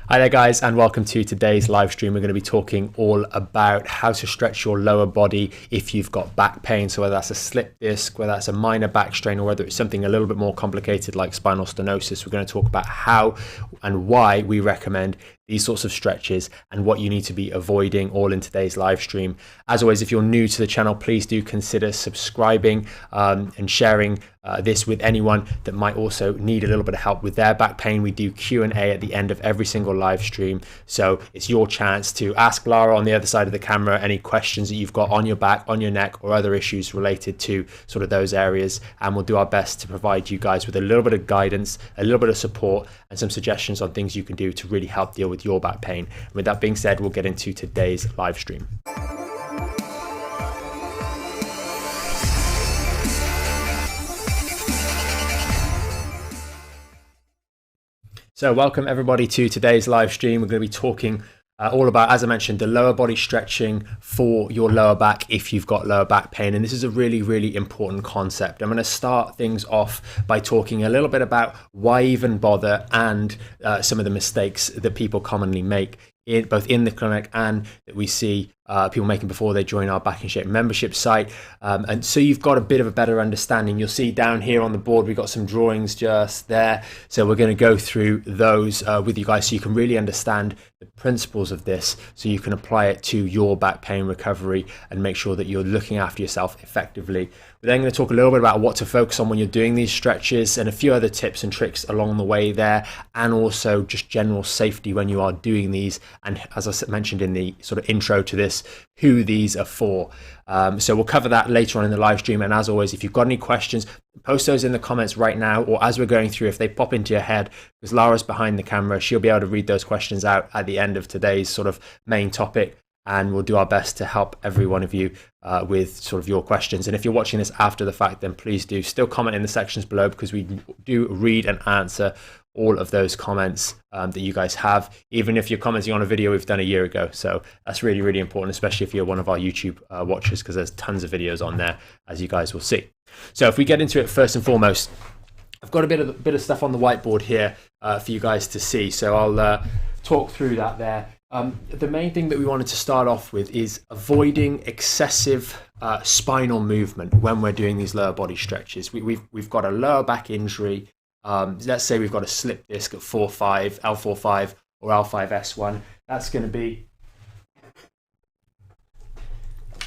Hi there guys, and welcome to today's live stream. We're going to be talking all about how to stretch your lower body if you've got back pain. So whether that's a slip disc, whether that's a minor back strain, or whether it's something a little bit more complicated like spinal stenosis, we're going to talk about how and why we recommend these sorts of stretches and what you need to be avoiding, all in today's live stream. As always, if you're new to the channel, please do consider subscribing and sharing this with anyone that might also need a little bit of help with their back pain. We do Q&A at the end of every single live stream, so it's your chance to ask Lara on the other side of the camera any questions that you've got on your back, on your neck, or other issues related to sort of those areas, and we'll do our best to provide you guys with a little bit of guidance, a little bit of support, and some suggestions on things you can do to really help deal with your back pain. And with that being said, we'll get into today's live stream. So welcome everybody to today's live stream. We're going to be talking all about, as I mentioned, the lower body stretching for your lower back if you've got lower back pain. And this is a really, really important concept. I'm going to start things off by talking a little bit about why even bother and some of the mistakes that people commonly make both in the clinic and that we see people making before they join our Back in Shape membership site. And so you've got a bit of a better understanding. You'll see down here on the board, we've got some drawings just there. So we're going to go through those with you guys so you can really understand the principles of this, so you can apply it to your back pain recovery and make sure that you're looking after yourself effectively. We're then going to talk a little bit about what to focus on when you're doing these stretches and a few other tips and tricks along the way there, and also just general safety when you are doing these. And as I mentioned in the sort of intro to this, who these are for. So we'll cover that later on in the live stream. And as always, if you've got any questions, post those in the comments right now, or as we're going through, if they pop into your head, because Lara's behind the camera, she'll be able to read those questions out at the end of today's sort of main topic. And we'll do our best to help every one of you with sort of your questions. And if you're watching this after the fact, then please do still comment in the sections below, because we do read and answer all of those comments that you guys have, even if you're commenting on a video we've done a year ago. So that's really, really important, especially if you're one of our YouTube watchers, because there's tons of videos on there, as you guys will see. So if we get into it, first and foremost, I've got a bit of stuff on the whiteboard here for you guys to see. So I'll talk through that there. The main thing that we wanted to start off with is avoiding excessive spinal movement when we're doing these lower body stretches. We've got a lower back injury. Let's say we've got a slip disc at 4-5, L4-5 or L5-S1. That's going to be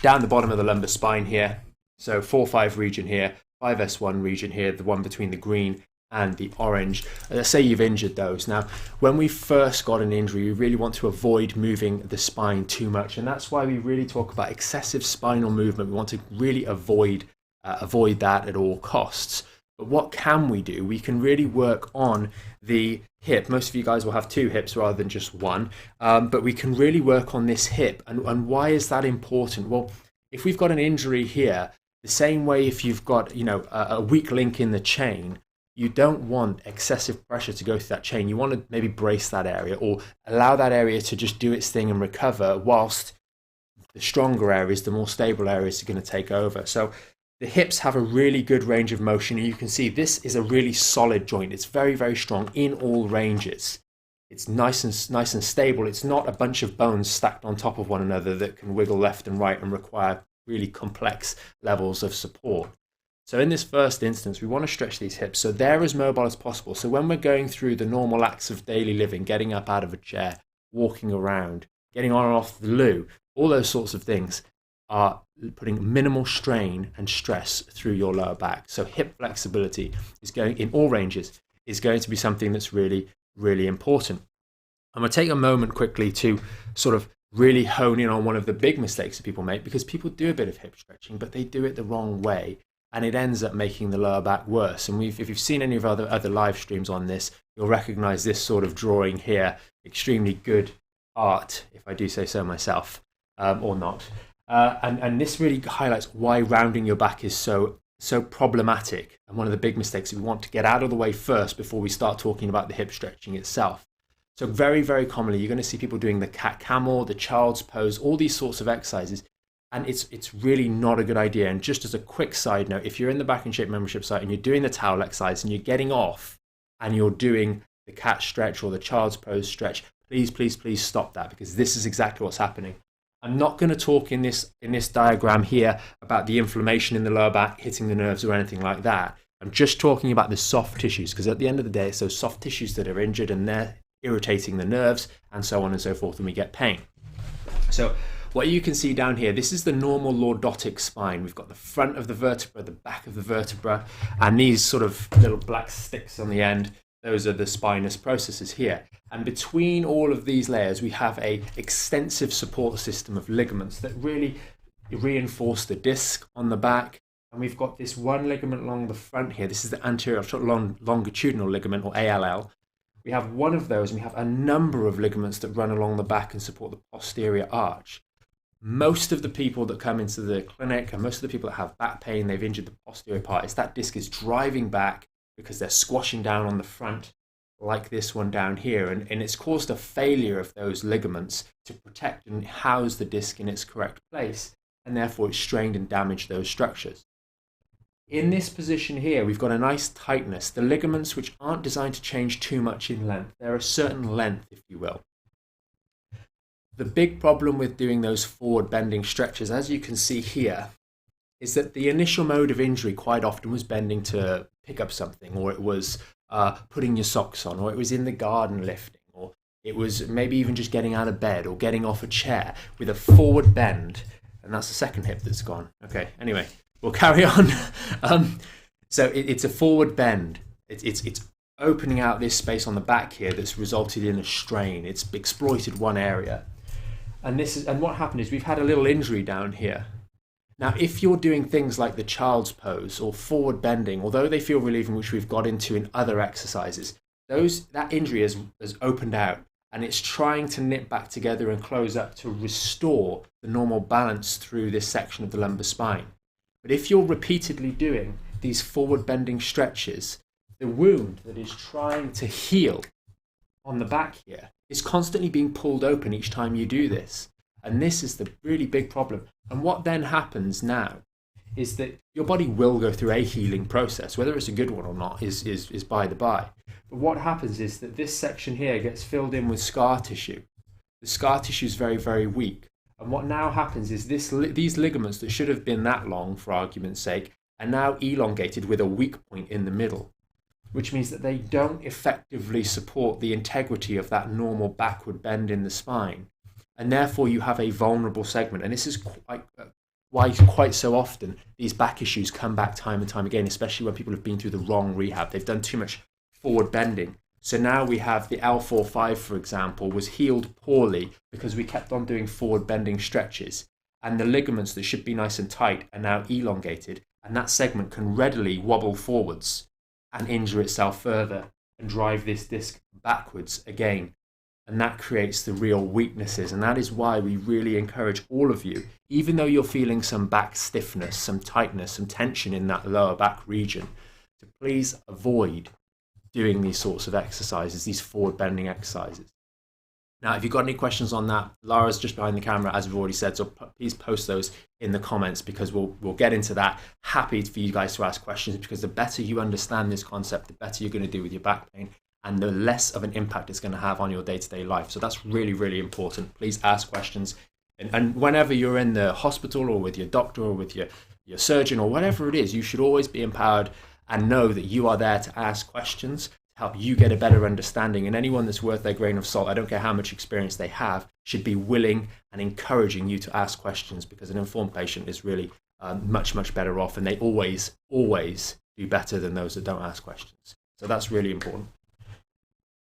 down the bottom of the lumbar spine here. So 4-5 region here, 5-S1 region here, the one between the green and the orange. Let's say you've injured those. Now, when we first got an injury, we really want to avoid moving the spine too much. And that's why we really talk about excessive spinal movement. We want to really avoid that at all costs. But what can we do? We can really work on the hip. Most of you guys will have two hips rather than just one, but we can really work on this hip. And why is that important? Well, if we've got an injury here, the same way if you've got a weak link in the chain, you don't want excessive pressure to go through that chain. You want to maybe brace that area or allow that area to just do its thing and recover, whilst the stronger areas, the more stable areas, are going to take over. So the hips have a really good range of motion, and you can see this is a really solid joint. It's very, very strong in all ranges. It's nice and stable. It's not a bunch of bones stacked on top of one another that can wiggle left and right and require really complex levels of support. So in this first instance, we want to stretch these hips so they're as mobile as possible. So when we're going through the normal acts of daily living, getting up out of a chair, walking around, getting on and off the loo, all those sorts of things are putting minimal strain and stress through your lower back. So hip flexibility is going in all ranges is going to be something that's really, really important. I'm going to take a moment quickly to sort of really hone in on one of the big mistakes that people make, because people do a bit of hip stretching, but they do it the wrong way, and it ends up making the lower back worse. And if you've seen any of our other live streams on this, you'll recognize this sort of drawing here. Extremely good art, if I do say so myself, or not. And this really highlights why rounding your back is so problematic, and one of the big mistakes that we want to get out of the way first before we start talking about the hip stretching itself. So very, very commonly, you're going to see people doing the cat camel, the child's pose, all these sorts of exercises, and it's really not a good idea. And just as a quick side note, if you're in the Back in Shape membership site and you're doing the towel exercise and you're getting off and you're doing the cat stretch or the child's pose stretch, please, please, please stop that, because this is exactly what's happening. I'm not going to talk in this diagram here about the inflammation in the lower back hitting the nerves or anything like that. I'm just talking about the soft tissues, because at the end of the day, it's those soft tissues that are injured and they're irritating the nerves and so on and so forth, and we get pain. So what you can see down here, this is the normal lordotic spine. We've got the front of the vertebra, the back of the vertebra, and these sort of little black sticks on the end. Those are the spinous processes here. And between all of these layers, we have an extensive support system of ligaments that really reinforce the disc on the back. And we've got this one ligament along the front here. This is the anterior longitudinal ligament, or ALL. We have one of those, and we have a number of ligaments that run along the back and support the posterior arch. Most of the people that come into the clinic, and most of the people that have back pain, they've injured the posterior part, is that disc is driving back because they're squashing down on the front, like this one down here, and it's caused a failure of those ligaments to protect and house the disc in its correct place, and therefore it's strained and damaged those structures. In this position here, we've got a nice tightness. The ligaments, which aren't designed to change too much in length, they're a certain length, if you will. The big problem with doing those forward bending stretches, as you can see here, is that the initial mode of injury quite often was bending to pick up something, or it was putting your socks on, or it was in the garden lifting, or it was maybe even just getting out of bed or getting off a chair with a forward bend. And that's the second hip that's gone. Okay, anyway, we'll carry on. So it's a forward bend. It's opening out this space on the back here that's resulted in a strain. It's exploited one area. And what happened is we've had a little injury down here. Now, if you're doing things like the child's pose or forward bending, although they feel relieving, which we've got into in other exercises, that injury has opened out, and it's trying to knit back together and close up to restore the normal balance through this section of the lumbar spine. But if you're repeatedly doing these forward bending stretches, the wound that is trying to heal on the back here is constantly being pulled open each time you do this. And this is the really big problem. And what then happens now is that your body will go through a healing process. Whether it's a good one or not is by the by. But what happens is that this section here gets filled in with scar tissue. The scar tissue is very, very weak. And what now happens is these ligaments that should have been that long, for argument's sake, are now elongated with a weak point in the middle, which means that they don't effectively support the integrity of that normal backward bend in the spine. And therefore you have a vulnerable segment. And this is why quite so often these back issues come back time and time again, especially when people have been through the wrong rehab. They've done too much forward bending. So now we have the L4-5, for example, was healed poorly because we kept on doing forward bending stretches. And the ligaments that should be nice and tight are now elongated. And that segment can readily wobble forwards and injure itself further and drive this disc backwards again. And that creates the real weaknesses. And that is why we really encourage all of you, even though you're feeling some back stiffness, some tightness, some tension in that lower back region, to please avoid doing these sorts of exercises, these forward bending exercises. Now, if you've got any questions on that, Lara's just behind the camera, as we've already said, so please post those in the comments, because we'll get into that. Happy for you guys to ask questions, because the better you understand this concept, the better you're going to do with your back pain, and the less of an impact it's going to have on your day-to-day life. So that's really, really important. Please ask questions. And whenever you're in the hospital or with your doctor or with your surgeon or whatever it is, you should always be empowered and know that you are there to ask questions to help you get a better understanding. And anyone that's worth their grain of salt, I don't care how much experience they have, should be willing and encouraging you to ask questions, because an informed patient is really much, much better off, and they always do better than those that don't ask questions. So that's really important.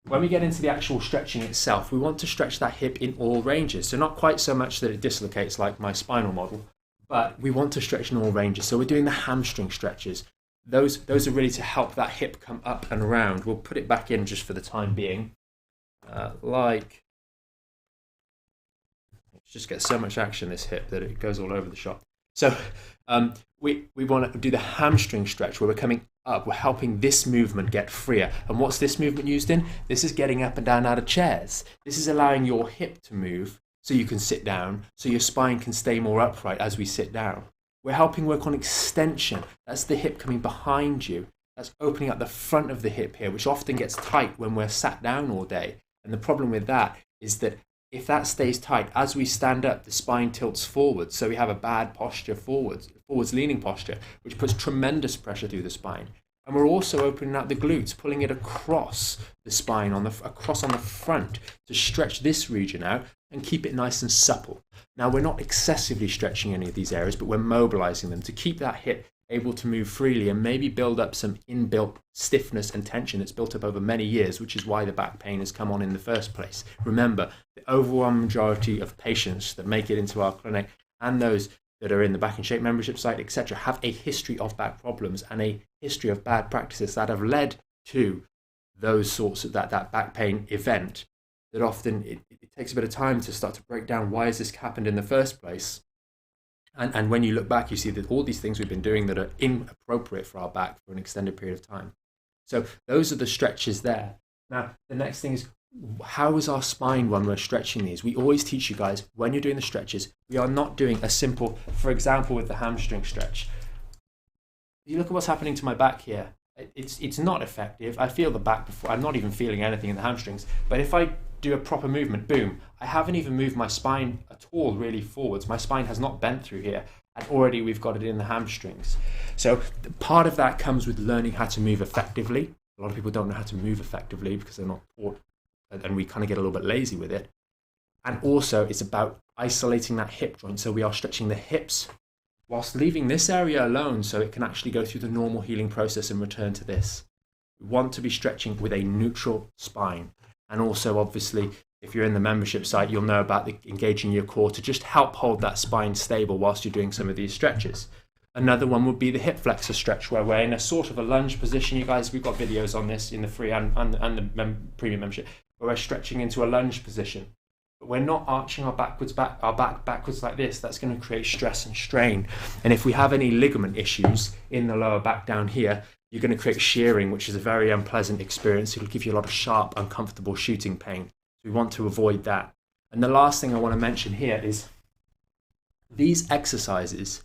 When we get into the actual stretching itself, we want to stretch that hip in all ranges. So not quite so much that it dislocates like my spinal model, but we want to stretch in all ranges. So we're doing the hamstring stretches. Those are really to help that hip come up and around. We'll put it back in just for the time being. Let's just get so much action this hip that it goes all over the shop. So we want to do the hamstring stretch where we're coming up. We're helping this movement get freer. And what's this movement used in? This is getting up and down out of chairs. This is allowing your hip to move so you can sit down, so your spine can stay more upright as we sit down. We're helping work on extension. That's the hip coming behind you That's opening up the front of the hip here, which often gets tight when we're sat down all day. And the problem with that is that if that stays tight, as we stand up, the spine tilts forward. So we have a bad posture forwards leaning posture, which puts tremendous pressure through the spine. And we're also opening out the glutes, pulling it across the spine, across on the front to stretch this region out and keep it nice and supple. Now, we're not excessively stretching any of these areas, but we're mobilizing them to keep that hip able to move freely and maybe build up some inbuilt stiffness and tension that's built up over many years, which is why the back pain has come on in the first place. Remember, the overwhelming majority of patients that make it into our clinic and those that are in the Back in Shape membership site, etc., have a history of back problems and a history of bad practices that have led to those sorts of that back pain event. That often it takes a bit of time to start to break down why has this happened in the first place. And when you look back, you see that all these things we've been doing that are inappropriate for our back for an extended period of time. So those are the stretches there. Now, the next thing is, how is our spine when we're stretching these? We always teach you guys, when you're doing the stretches, we are not doing a simple, for example, with the hamstring stretch. You look at what's happening to my back here. It's not effective. I feel the back before. I'm not even feeling anything in the hamstrings. But if I do a proper movement, boom, I haven't even moved my spine at all really forwards. My spine has not bent through here, and already we've got it in the hamstrings. So part of that comes with learning how to move effectively. A lot of people don't know how to move effectively because they're not taught, and we kind of get a little bit lazy with it. And also it's about isolating that hip joint, so we are stretching the hips whilst leaving this area alone so it can actually go through the normal healing process and return to this. We want to be stretching with a neutral spine. And also, obviously, if you're in the membership site, you'll know about engaging your core to just help hold that spine stable whilst you're doing some of these stretches. Another one would be the hip flexor stretch, where we're in a sort of a lunge position. You guys, we've got videos on this in the free and the premium membership, where we're stretching into a lunge position. But we're not arching our back backwards like this. That's going to create stress and strain. And if we have any ligament issues in the lower back down here, you're going to create shearing, which is a very unpleasant experience. It'll give you a lot of sharp, uncomfortable shooting pain. So we want to avoid that. And the last thing I want to mention here is these exercises,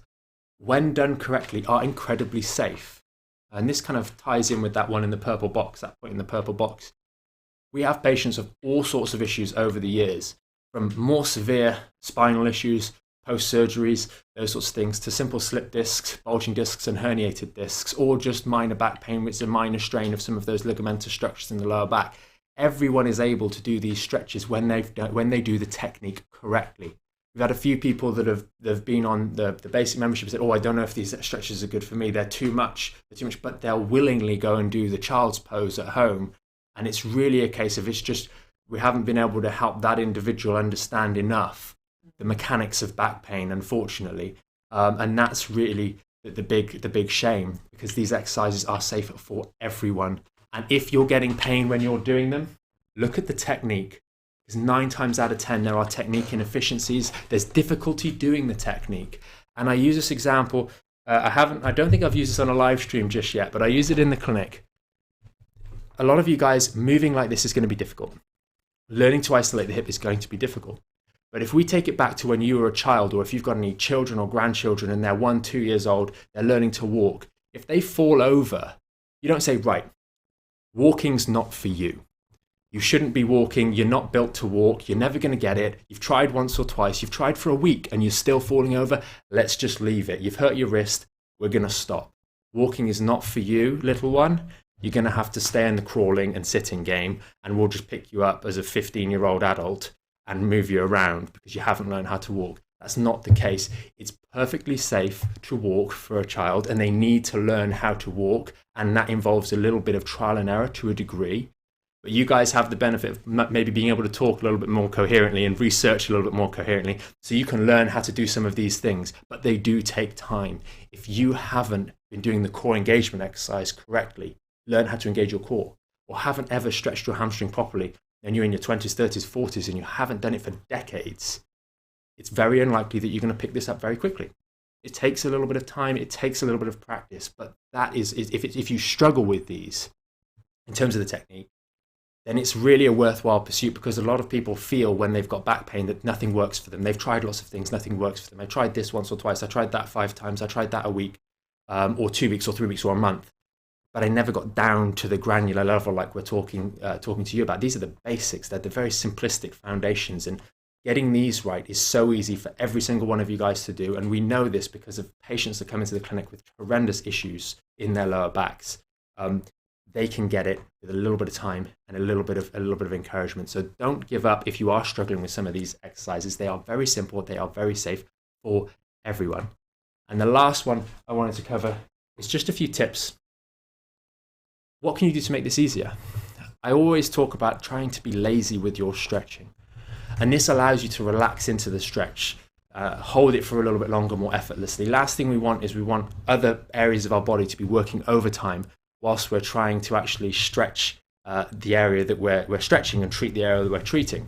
when done correctly, are incredibly safe. And this kind of ties in with that one in the purple box, that point in the purple box. We have patients of all sorts of issues over the years, from more severe spinal issues, post-surgeries, those sorts of things, to simple slip discs, bulging discs and herniated discs, or just minor back pain, which is a minor strain of some of those ligamentous structures in the lower back. Everyone is able to do these stretches when they do the technique correctly. We've had a few people that have been on the basic membership and said, oh, I don't know if these stretches are good for me. They're too much, but they'll willingly go and do the child's pose at home. And it's really a case of, it's just, we haven't been able to help that individual understand enough the mechanics of back pain, unfortunately. And that's really the big shame, because these exercises are safe for everyone. And if you're getting pain when you're doing them, look at the technique. Because 9 times out of 10, there are technique inefficiencies. There's difficulty doing the technique. And I use this example. I don't think I've used this on a live stream just yet, but I use it in the clinic. A lot of you guys, moving like this is going to be difficult. Learning to isolate the hip is going to be difficult. But if we take it back to when you were a child, or if you've got any children or grandchildren and they're 1, 2 years old, they're learning to walk. If they fall over, you don't say, right, walking's not for you. You shouldn't be walking. You're not built to walk. You're never going to get it. You've tried once or twice. You've tried for a week and you're still falling over. Let's just leave it. You've hurt your wrist. We're going to stop. Walking is not for you, little one. You're going to have to stay in the crawling and sitting game, and we'll just pick you up as a 15-year-old adult and move you around because you haven't learned how to walk. That's not the case. It's perfectly safe to walk for a child, and they need to learn how to walk, and that involves a little bit of trial and error to a degree. But you guys have the benefit of maybe being able to talk a little bit more coherently and research a little bit more coherently, so you can learn how to do some of these things, but they do take time. If you haven't been doing the core engagement exercise correctly, learn how to engage your core, or haven't ever stretched your hamstring properly, and you're in your 20s, 30s, 40s, and you haven't done it for decades, it's very unlikely that you're going to pick this up very quickly. It takes a little bit of time, it takes a little bit of practice, but that is, if you struggle with these in terms of the technique, then it's really a worthwhile pursuit, because a lot of people feel when they've got back pain that nothing works for them. They've tried lots of things, nothing works for them. I tried this once or twice, I tried that 5 times, I tried that a week, or 2 weeks or 3 weeks or a month. but I never got down to the granular level like we're talking to you about. These are the basics. They're the very simplistic foundations, and getting these right is so easy for every single one of you guys to do. And we know this because of patients that come into the clinic with horrendous issues in their lower backs. They can get it with a little bit of time and a little bit of encouragement. So don't give up if you are struggling with some of these exercises. They are very simple. They are very safe for everyone. And the last one I wanted to cover is just a few tips. What can you do to make this easier? I always talk about trying to be lazy with your stretching. And this allows you to relax into the stretch, hold it for a little bit longer, more effortlessly. Last thing we want is we want other areas of our body to be working overtime whilst we're trying to actually stretch the area that we're stretching and treat the area that we're treating.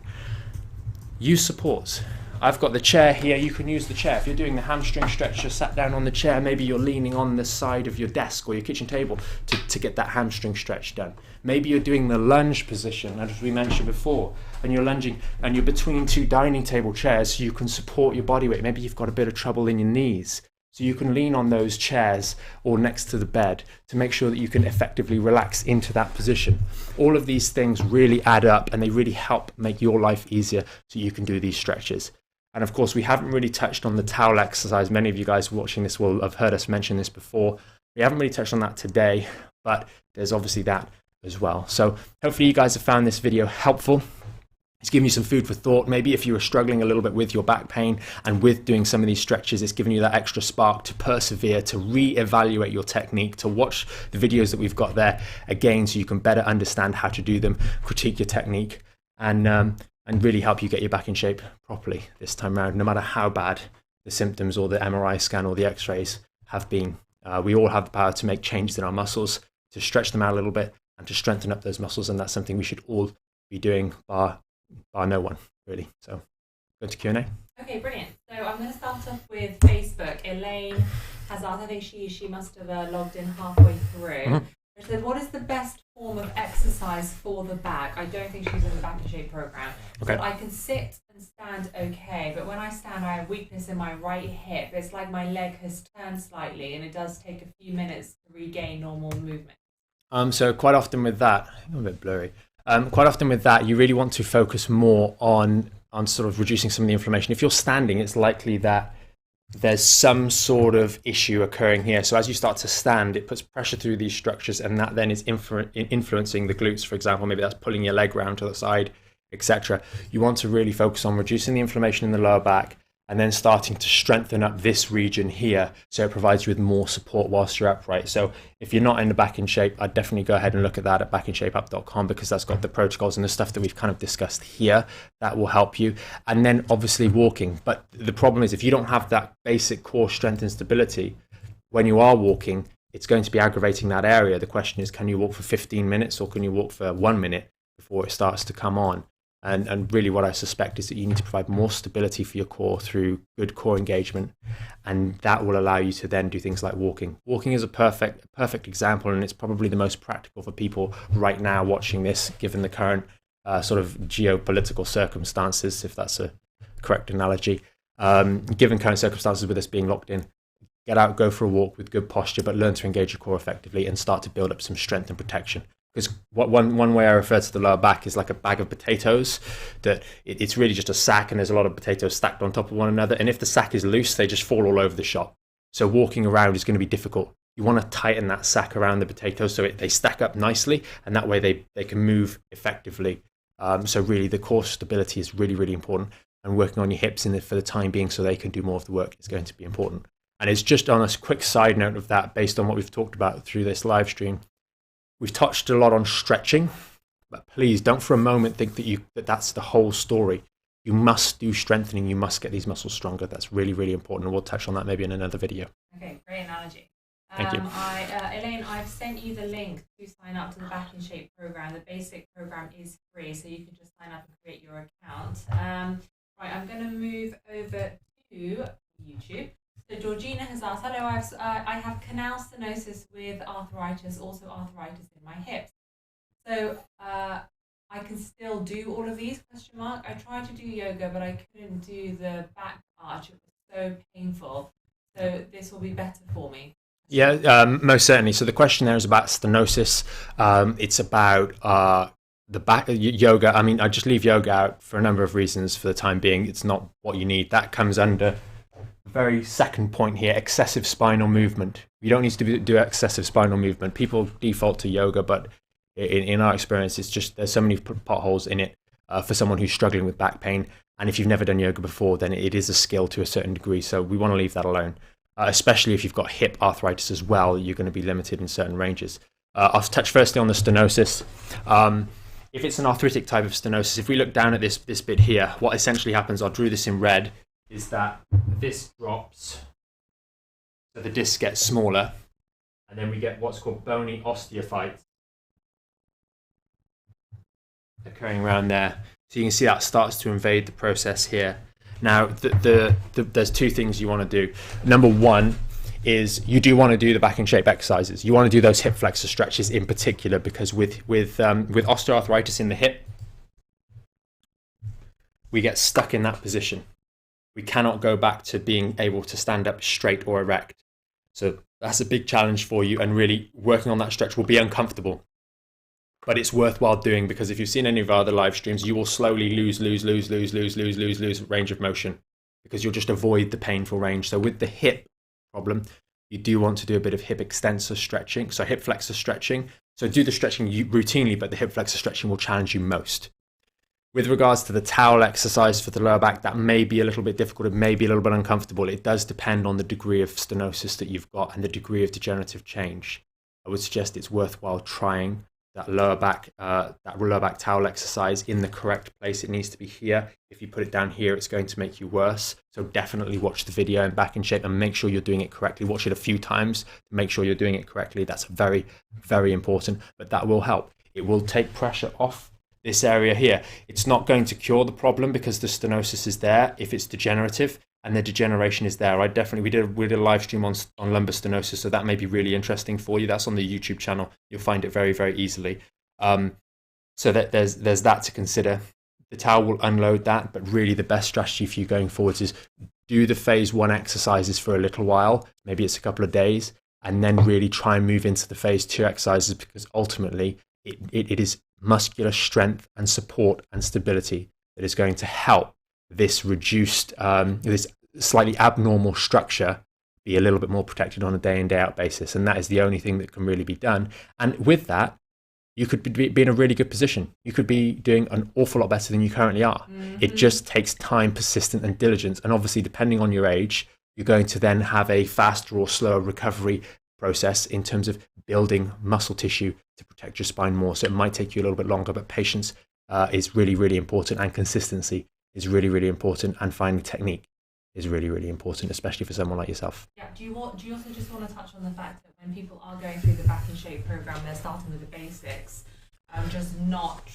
Use supports. I've got the chair here. You can use the chair. If you're doing the hamstring stretch, you're sat down on the chair. Maybe you're leaning on the side of your desk or your kitchen table to get that hamstring stretch done. Maybe you're doing the lunge position, as we mentioned before, and you're lunging and you're between two dining table chairs so you can support your body weight. Maybe you've got a bit of trouble in your knees, so you can lean on those chairs or next to the bed to make sure that you can effectively relax into that position. All of these things really add up, and they really help make your life easier so you can do these stretches. And of course, we haven't really touched on the towel exercise. Many of you guys watching this will have heard us mention this before. We haven't really touched on that today, but there's obviously that as well. So hopefully you guys have found this video helpful. It's given you some food for thought. Maybe if you were struggling a little bit with your back pain and with doing some of these stretches, it's given you that extra spark to persevere, to re-evaluate your technique, to watch the videos that we've got there again so you can better understand how to do them, critique your technique, and really help you get your back in shape properly this time around, no matter how bad the symptoms or the MRI scan or the x-rays have been. We all have the power to make changes in our muscles, to stretch them out a little bit and to strengthen up those muscles, and that's something we should all be doing bar no one, really. So go to Q&A. Okay, brilliant. So I'm going to start off with Facebook. Elaine has asked, I think she must have logged in halfway through. Mm-hmm. She said, what is the best form of exercise for the back? I don't think she's in the Back in Shape program. Okay. So I can sit and stand okay, but when I stand, I have weakness in my right hip. It's like my leg has turned slightly, and it does take a few minutes to regain normal movement. So quite often with that, I'm a bit blurry. Quite often with that, you really want to focus more on sort of reducing some of the inflammation. If you're standing, it's likely that there's some sort of issue occurring here. So as you start to stand, it puts pressure through these structures, and that then is influencing the glutes, for example. Maybe that's pulling your leg round to the side, etc. You want to really focus on reducing the inflammation in the lower back and then starting to strengthen up this region here so it provides you with more support whilst you're upright. So if you're not in the Back in Shape, I'd definitely go ahead and look at that at backinshapeUp.com, because that's got the protocols and the stuff that we've kind of discussed here that will help you. And then obviously walking. But the problem is if you don't have that basic core strength and stability, when you are walking, it's going to be aggravating that area. The question is, can you walk for 15 minutes or can you walk for 1 minute before it starts to come on? And really what I suspect is that you need to provide more stability for your core through good core engagement, and that will allow you to then do things like walking. Walking is a perfect example, and it's probably the most practical for people right now watching this, given the current sort of geopolitical circumstances, if that's a correct analogy. Given current circumstances with us being locked in, get out, go for a walk with good posture, but learn to engage your core effectively and start to build up some strength and protection. Because one way I refer to the lower back is like a bag of potatoes, that it's really just a sack and there's a lot of potatoes stacked on top of one another. And if the sack is loose, they just fall all over the shop. So walking around is going to be difficult. You want to tighten that sack around the potatoes so they stack up nicely, and that way they can move effectively. So really the core stability is really, really important, and working on your hips for the time being so they can do more of the work is going to be important. And it's just on a quick side note of that, based on what we've talked about through this live stream. We've touched a lot on stretching, but please don't for a moment think that that's the whole story. You must do strengthening. You must get these muscles stronger. That's really, really important. And we'll touch on that maybe in another video. Okay, great analogy. Thank you. Elaine, I've sent you the link to sign up to the Back in Shape program. The basic program is free, so you can just sign up and create your account. Right, I'm going to move over to YouTube. So Georgina has asked, hello, I have canal stenosis with arthritis, also arthritis in my hips. So I can still do all of these, ? I tried to do yoga, but I couldn't do the back arch. It was so painful. So this will be better for me, ? Yeah, most certainly. So the question there is about stenosis. It's about the back yoga. I mean, I just leave yoga out for a number of reasons for the time being. It's not what you need. That comes under the very second point here, excessive spinal movement. You don't need to do excessive spinal movement. People default to yoga, but in our experience, it's just there's so many potholes in it for someone who's struggling with back pain. And if you've never done yoga before, then it is a skill to a certain degree. So we want to leave that alone. Especially if you've got hip arthritis as well, you're going to be limited in certain ranges. I'll touch firstly on the stenosis. If it's an arthritic type of stenosis, if we look down at this bit here, what essentially happens, I drew this in red, is that this drops, so the disc gets smaller, and then we get what's called bony osteophytes occurring around there. So you can see that starts to invade the process here. Now, there's two things you want to do. Number one is you do want to do the back in shape exercises. You want to do those hip flexor stretches in particular, because with osteoarthritis in the hip, we get stuck in that position. We cannot go back to being able to stand up straight or erect. So that's a big challenge for you, and really working on that stretch will be uncomfortable. But it's worthwhile doing, because if you've seen any of our other live streams, you will slowly lose range of motion, because you'll just avoid the painful range. So with the hip problem, you do want to do a bit of hip extensor stretching, so hip flexor stretching. So do the stretching routinely, but the hip flexor stretching will challenge you most. With regards to the towel exercise for the lower back, that may be a little bit difficult, it may be a little bit uncomfortable. It does depend on the degree of stenosis that you've got and the degree of degenerative change. I would suggest it's worthwhile trying that lower back towel exercise in the correct place. It needs to be here. If you put it down here, it's going to make you worse. So definitely watch the video and Back in Shape and make sure you're doing it correctly. Watch it a few times to make sure you're doing it correctly. That's very, very important, but that will help. It will take pressure off this area here. It's not going to cure the problem because the stenosis is there if it's degenerative, and the degeneration is there. We did a live stream on lumbar stenosis, so that may be really interesting for you. That's on the YouTube channel. You'll find it very, very easily. So that there's that to consider. The towel will unload that, but really the best strategy for you going forwards is do the phase 1 exercises for a little while. Maybe it's a couple of days, and then really try and move into the phase 2 exercises, because ultimately it is muscular strength and support and stability that is going to help this reduced, this slightly abnormal structure be a little bit more protected on a day in, day out basis. And that is the only thing that can really be done. And with that, you could be in a really good position. You could be doing an awful lot better than you currently are. Mm-hmm. It just takes time, persistence, and diligence. And obviously, depending on your age, you're going to then have a faster or slower recovery process in terms of building muscle tissue to protect your spine more. So it might take you a little bit longer, but patience is really, really important, and consistency is really, really important, and finding technique is really, really important, especially for someone like yourself. Yeah. Do you also just want to touch on the fact that when people are going through the Back in Shape program, they're starting with the basics, just not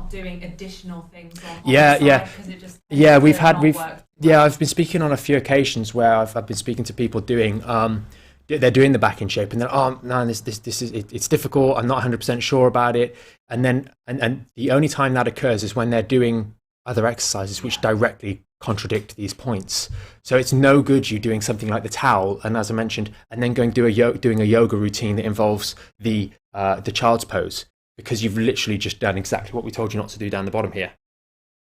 doing additional things on the side, because it just I've been speaking on a few occasions where I've been speaking to people doing they're doing the Back in Shape, and then it's difficult, I'm not 100% sure about it, and then and the only time that occurs is when they're doing other exercises which directly contradict these points. So it's no good you doing something like the towel, and as I mentioned, and then doing a yoga routine that involves the child's pose, because you've literally just done exactly what we told you not to do down the bottom here.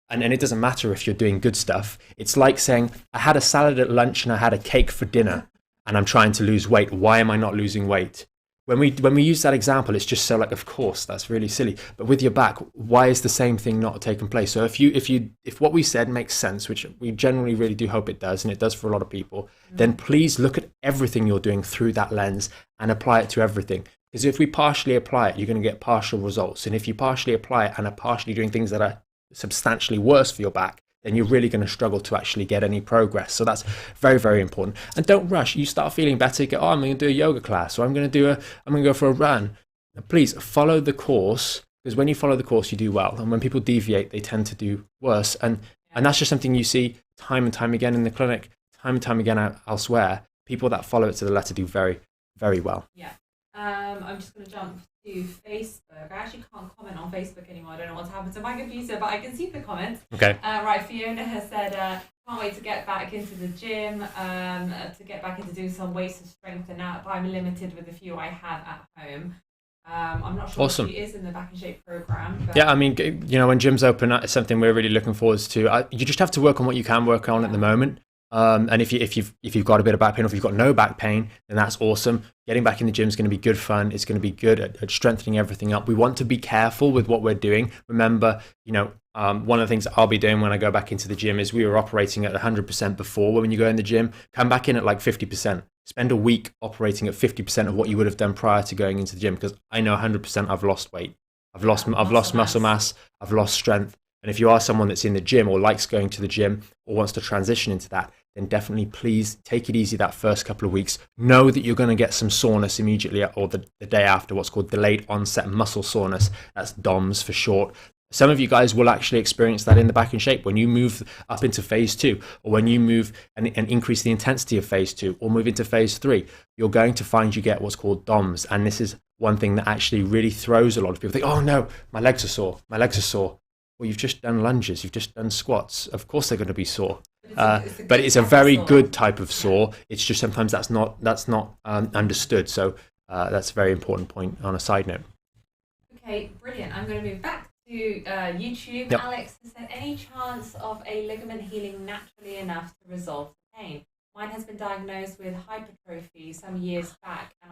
And it doesn't matter if you're doing good stuff. It's like saying, I had a salad at lunch and I had a cake for dinner, and I'm trying to lose weight. Why am I not losing weight? When we use that example, it's just so like, of course, that's really silly. But with your back, why is the same thing not taking place? So if what we said makes sense, which we generally really do hope it does, and it does for a lot of people, then please look at everything you're doing through that lens and apply it to everything. Because if we partially apply it, you're going to get partial results. And if you partially apply it and are partially doing things that are substantially worse for your back, then you're really going to struggle to actually get any progress. So that's very, very important. And don't rush. You start feeling better, you go, I'm going to do a yoga class, or I'm going to go for a run. Now, please follow the course, because when you follow the course, you do well. And when people deviate, they tend to do worse. And that's just something you see time and time again in the clinic, time and time again elsewhere. People that follow it to the letter do very, very well. Yeah. I'm just going to jump to Facebook. I actually can't comment on Facebook anymore. I don't know what's happened to my computer, but I can see the comments. Okay. Right, Fiona has said, Can't wait to get back into the gym, to get back into doing some weights to strengthen out, but I'm limited with the few I have at home. I'm not sure Awesome. if she is in the Back in Shape program. But Yeah, I mean, you know, when gyms open, it's something we're really looking forward to. You just have to work on what you can work on at the moment. And if you've got a bit of back pain, or if you've got no back pain, then that's awesome. Getting back in the gym is going to be good fun. It's going to be good at strengthening everything up. We want to be careful with what we're doing. Remember, you know, one of the things I'll be doing when I go back into the gym is we were operating at 100% before. When you go in the gym, come back in at like 50%. Spend a week operating at 50% of what you would have done prior to going into the gym, because I know 100% I've lost weight. I've lost muscle mass. I've lost strength. And if you are someone that's in the gym or likes going to the gym or wants to transition into that, then definitely please take it easy that first couple of weeks. Know that you're going to get some soreness immediately, or the day after, what's called delayed onset muscle soreness. That's DOMS for short. Some of you guys will actually experience that in the Back in Shape when you move up into phase 2, or when you move and increase the intensity of phase 2, or move into phase 3. You're going to find you get what's called DOMS. And this is one thing that actually really throws a lot of people. Think, oh no, my legs are sore. Well, you've just done lunges, you've just done squats. Of course they're going to be sore. But it's a very good type of sore. It's just sometimes that's not understood. So that's a very important point on a side note. Okay, brilliant. I'm going to move back to YouTube. Yep. Alex, is there any chance of a ligament healing naturally enough to resolve the pain? Mine has been diagnosed with hypertrophy some years back, and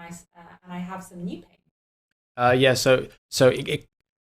I have some new pain.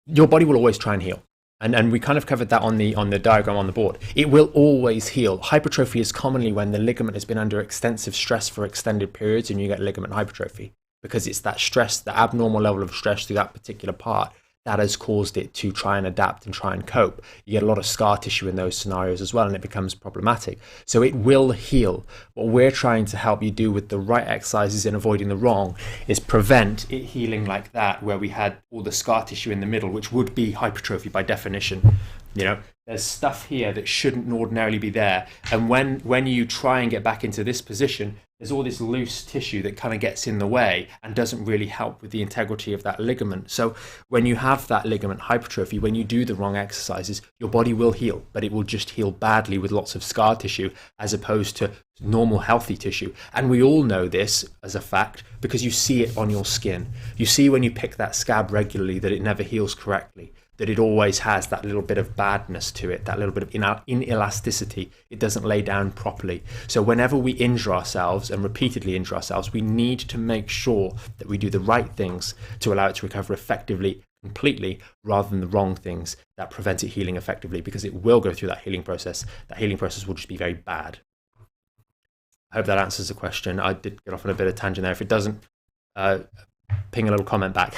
Your body will always try and heal. And we kind of covered that on the diagram on the board. It will always heal. Hypertrophy is commonly when the ligament has been under extensive stress for extended periods, and you get ligament hypertrophy, because it's that stress, the abnormal level of stress through that particular part, that has caused it to try and adapt and try and cope. You get a lot of scar tissue in those scenarios as well, and it becomes problematic. So it will heal. What we're trying to help you do with the right exercises in avoiding the wrong is prevent it healing like that, where we had all the scar tissue in the middle, which would be hypertrophy by definition. You know, there's stuff here that shouldn't ordinarily be there. And when you try and get back into this position, there's all this loose tissue that kind of gets in the way and doesn't really help with the integrity of that ligament. So when you have that ligament hypertrophy, when you do the wrong exercises, your body will heal, but it will just heal badly with lots of scar tissue as opposed to normal healthy tissue. And we all know this as a fact because you see it on your skin. You see when you pick that scab regularly that it never heals correctly, that it always has that little bit of badness to it, that little bit of inelasticity. It doesn't lay down properly. So whenever we injure ourselves and repeatedly injure ourselves, we need to make sure that we do the right things to allow it to recover effectively, completely, rather than the wrong things that prevent it healing effectively, because it will go through that healing process. That healing process will just be very bad. I hope that answers the question. I did get off on a bit of tangent there. If it doesn't, ping a little comment back.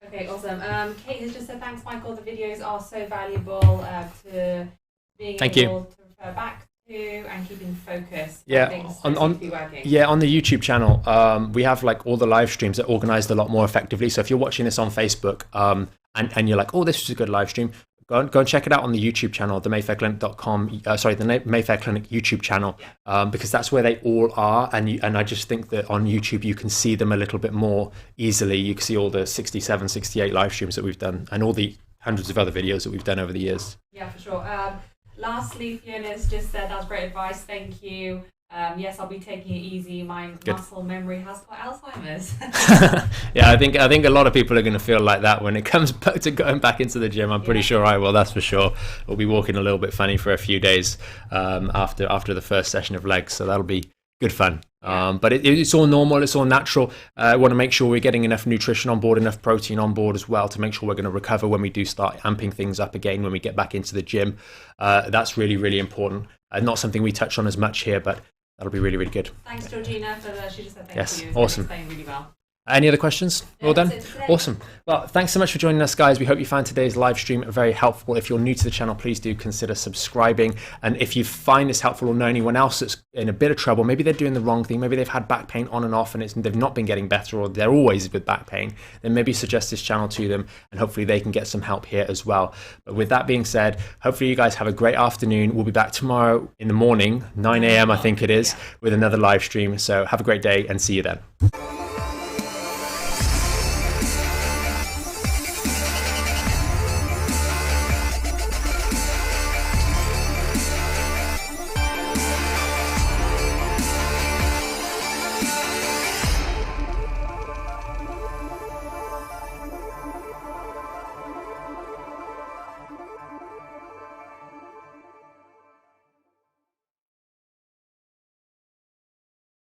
Okay, awesome. Kate has just said, thanks, Michael. The videos are so valuable to being able to refer back to and keeping focus. Yeah, on the YouTube channel, we have like all the live streams that are organized a lot more effectively. So if you're watching this on Facebook and you're like, oh, this was a good live stream, go and check it out on the YouTube channel, the mayfairclinic.com, the Mayfair Clinic YouTube channel, because that's where they all are. And I just think that on YouTube, you can see them a little bit more easily. You can see all the 67, 68 live streams that we've done and all the hundreds of other videos that we've done over the years. Yeah, for sure. Lastly, Fiona's just said, that's great advice. Thank you. Yes, I'll be taking it easy. My muscle memory has got Alzheimer's. Yeah, I think a lot of people are going to feel like that when it comes back to going back into the gym. I'm pretty sure I will. That's for sure. We'll be walking a little bit funny for a few days after the first session of legs, so that'll be good fun. But it's all normal. It's all natural. I want to make sure we're getting enough nutrition on board, enough protein on board as well, to make sure we're going to recover when we do start amping things up again when we get back into the gym. That's really, really important. Not something we touch on as much here, but that'll be really, really good. Thanks, Georgina, for she just said thank you. Yes, awesome. Explained really well. Any other questions? All done? Awesome. Well, thanks so much for joining us, guys. We hope you found today's live stream very helpful. If you're new to the channel, please do consider subscribing. And if you find this helpful or know anyone else that's in a bit of trouble, maybe they're doing the wrong thing, maybe they've had back pain on and off and they've not been getting better, or they're always with back pain, then maybe suggest this channel to them and hopefully they can get some help here as well. But with that being said, hopefully you guys have a great afternoon. We'll be back tomorrow in the morning, 9 a.m. I think it is, with another live stream. So have a great day and see you then.